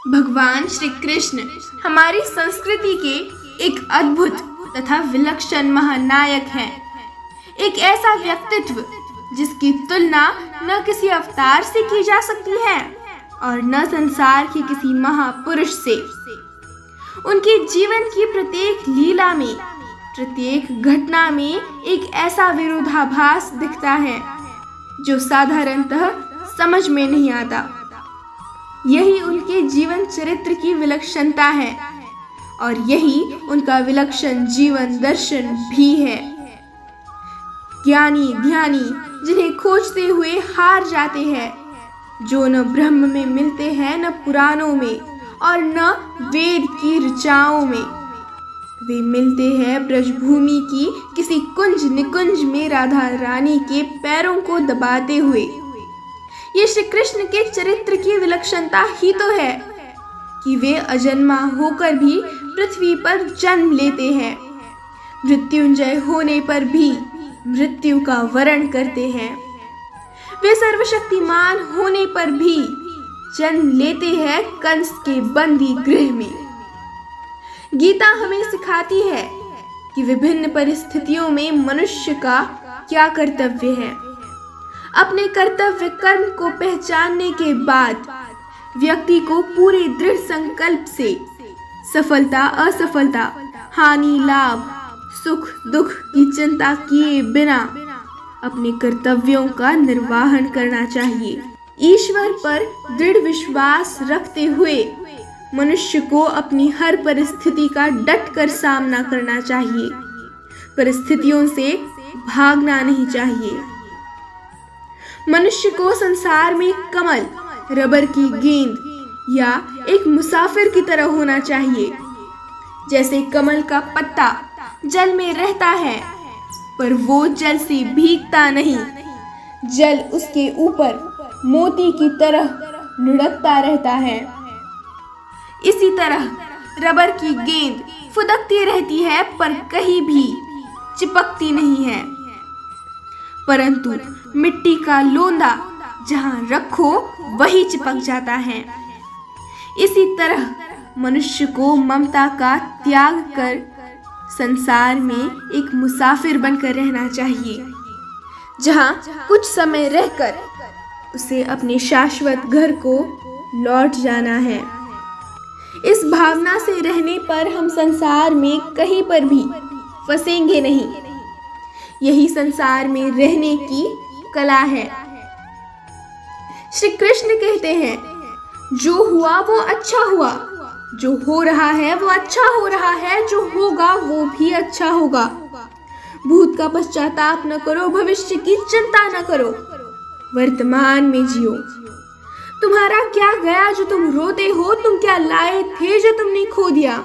भगवान श्री कृष्ण हमारी संस्कृति के एक अद्भुत तथा विलक्षण महानायक हैं। एक ऐसा व्यक्तित्व जिसकी तुलना न किसी अवतार से की जा सकती है और न संसार के किसी महापुरुष से। उनके जीवन की प्रत्येक लीला में, प्रत्येक घटना में एक ऐसा विरोधाभास दिखता है जो साधारणतः समझ में नहीं आता। यही उनके जीवन चरित्र की विलक्षणता है और यही उनका विलक्षण जीवन दर्शन भी है। ज्ञानी ध्यानी जिन्हें खोजते हुए हार जाते हैं, जो न ब्रह्म में मिलते हैं, न पुराणों में और न वेद की ऋचाओं में। वे मिलते हैं ब्रजभूमि की किसी कुंज निकुंज में राधा रानी के पैरों को दबाते हुए। ये श्री कृष्ण के चरित्र की विलक्षणता ही तो है कि वे अजन्मा होकर भी पृथ्वी पर जन्म लेते हैं, मृत्युंजय होने पर भी मृत्यु का वरण करते हैं। वे सर्वशक्तिमान होने पर भी जन्म लेते हैं कंस के बंदी गृह में। गीता हमें सिखाती है कि विभिन्न परिस्थितियों में मनुष्य का क्या कर्तव्य है। अपने कर्तव्य कर्म को पहचानने के बाद व्यक्ति को पूरे दृढ़ संकल्प से सफलता असफलता, हानि लाभ, सुख दुख की चिंता किए बिना अपने कर्तव्यों का निर्वाहन करना चाहिए। ईश्वर पर दृढ़ विश्वास रखते हुए मनुष्य को अपनी हर परिस्थिति का डटकर सामना करना चाहिए। परिस्थितियों से भागना नहीं चाहिए। मनुष्य को संसार में कमल, रबर की गेंद या एक मुसाफिर की तरह होना चाहिए। जैसे कमल का पत्ता जल में रहता है पर वो जल से भीगता नहीं, जल उसके ऊपर मोती की तरह लुढ़कता रहता है। इसी तरह रबर की गेंद फुदकती रहती है पर कहीं भी चिपकती नहीं है, परंतु मिट्टी का लोंदा जहां रखो वही चिपक जाता है। इसी तरह मनुष्य को ममता का त्याग कर संसार में एक मुसाफिर बनकर रहना चाहिए, जहां कुछ समय रहकर उसे अपने शाश्वत घर को लौट जाना है। इस भावना से रहने पर हम संसार में कहीं पर भी फंसेंगे नहीं। यही संसार में रहने की कला है। श्री कृष्ण कहते हैं, जो हुआ वो अच्छा हुआ, जो हो रहा है वो अच्छा हो रहा है, जो होगा वो भी अच्छा होगा। भूत का पश्चाताप न करो, भविष्य की चिंता न करो, वर्तमान में जियो। तुम्हारा क्या गया जो तुम रोते हो? तुम क्या लाए थे जो तुमने खो दिया?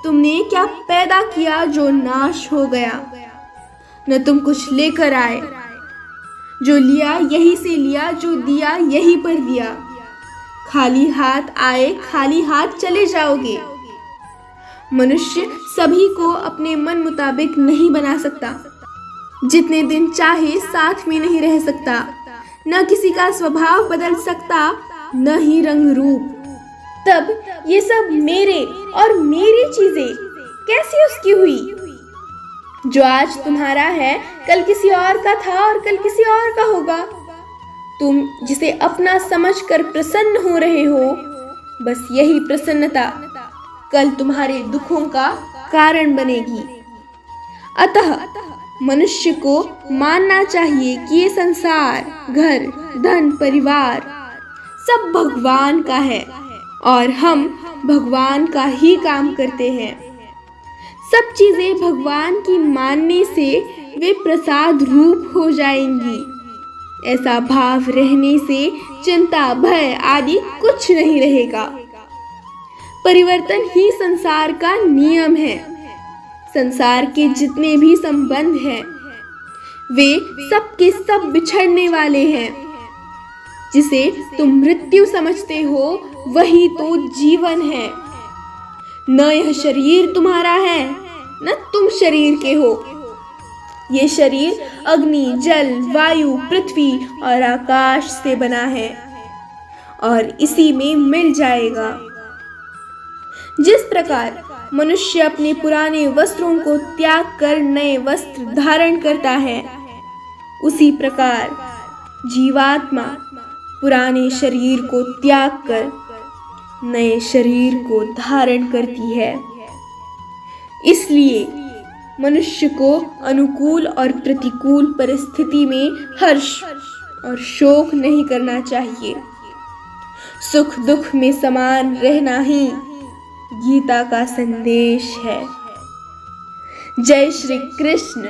तुमने क्या पैदा किया जो नाश हो गया? न तुम कुछ लेकर आए, जो लिया यही से लिया, जो दिया यही पर दिया। खाली हाथ आए, खाली हाथ चले जाओगे। मनुष्य सभी को अपने मन मुताबिक नहीं बना सकता, जितने दिन चाहे साथ में नहीं रह सकता, न किसी का स्वभाव बदल सकता, न ही रंग रूप। तब ये सब मेरे और मेरी चीजें कैसी उसकी हुई? जो आज तुम्हारा है कल किसी और का था और कल किसी और का होगा। तुम जिसे अपना समझकर प्रसन्न हो रहे हो, बस यही प्रसन्नता कल तुम्हारे दुखों का कारण बनेगी। अतः मनुष्य को मानना चाहिए कि ये संसार, घर, धन, परिवार सब भगवान का है और हम भगवान का ही काम करते हैं। सब चीजें भगवान की मानने से वे प्रसाद रूप हो जाएंगी। ऐसा भाव रहने से चिंता, भय आदि कुछ नहीं रहेगा। परिवर्तन ही संसार का नियम है। संसार के जितने भी संबंध हैं, वे सब के सब बिछड़ने वाले हैं। जिसे तुम मृत्यु समझते हो वही तो जीवन है। न यह शरीर तुम्हारा है, न तुम शरीर के हो। ये शरीर अग्नि, जल, वायु, पृथ्वी और आकाश से बना है और इसी में मिल जाएगा। जिस प्रकार मनुष्य अपने पुराने वस्त्रों को त्याग कर नए वस्त्र धारण करता है, उसी प्रकार जीवात्मा पुराने शरीर को त्याग कर नए शरीर को धारण करती है। इसलिए मनुष्य को अनुकूल और प्रतिकूल परिस्थिति में हर्ष और शोक नहीं करना चाहिए। सुख दुख में समान रहना ही गीता का संदेश है। जय श्री कृष्ण।